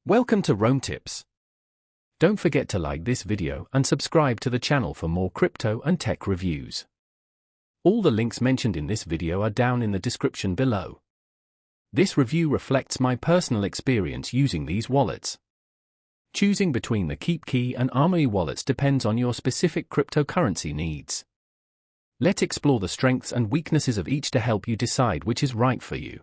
Welcome to Rome Tips. Don't forget to like this video and subscribe to the channel for more crypto and tech reviews. All the links mentioned in this video are down in the description below. This review reflects my personal experience using these wallets. Choosing between the KeepKey and Armory wallets depends on your specific cryptocurrency needs. Let's explore the strengths and weaknesses of each to help you decide which is right for you.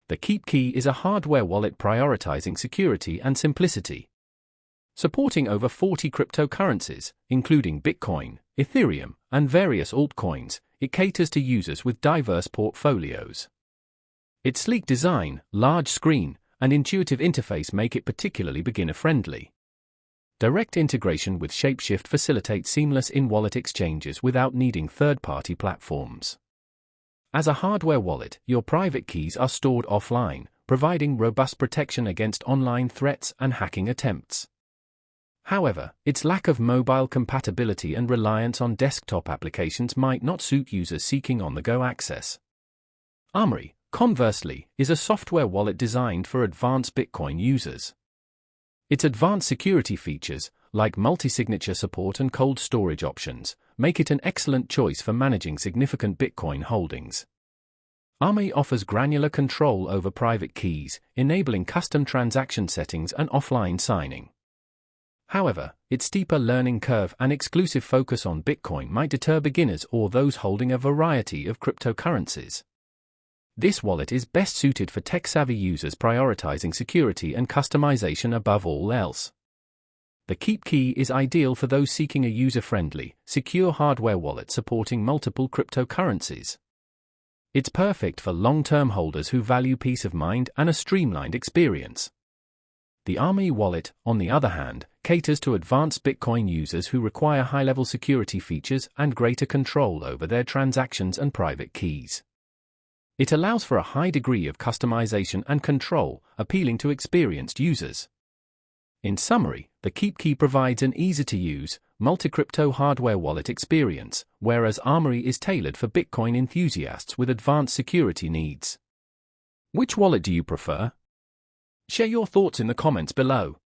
The KeepKey is a hardware wallet prioritizing security and simplicity. Supporting over 40 cryptocurrencies, including Bitcoin, Ethereum, and various altcoins, it caters to users with diverse portfolios. Its sleek design, large screen, and intuitive interface make it particularly beginner-friendly. Direct integration with Shapeshift facilitates seamless in-wallet exchanges without needing third-party platforms. As a hardware wallet, your private keys are stored offline, providing robust protection against online threats and hacking attempts. However, its lack of mobile compatibility and reliance on desktop applications might not suit users seeking on-the-go access. Armory, conversely, is a software wallet designed for advanced Bitcoin users. Its advanced security features, like multi-signature support and cold storage options, make it an excellent choice for managing significant Bitcoin holdings. Armory offers granular control over private keys, enabling custom transaction settings and offline signing. However, its steeper learning curve and exclusive focus on Bitcoin might deter beginners or those holding a variety of cryptocurrencies. This wallet is best suited for tech-savvy users prioritizing security and customization above all else. The KeepKey is ideal for those seeking a user-friendly, secure hardware wallet supporting multiple cryptocurrencies. It's perfect for long-term holders who value peace of mind and a streamlined experience. The Armory wallet, on the other hand, caters to advanced Bitcoin users who require high-level security features and greater control over their transactions and private keys. It allows for a high degree of customization and control, appealing to experienced users. In summary, the KeepKey provides an easy-to-use, multi-crypto hardware wallet experience, whereas Armory is tailored for Bitcoin enthusiasts with advanced security needs. Which wallet do you prefer? Share your thoughts in the comments below.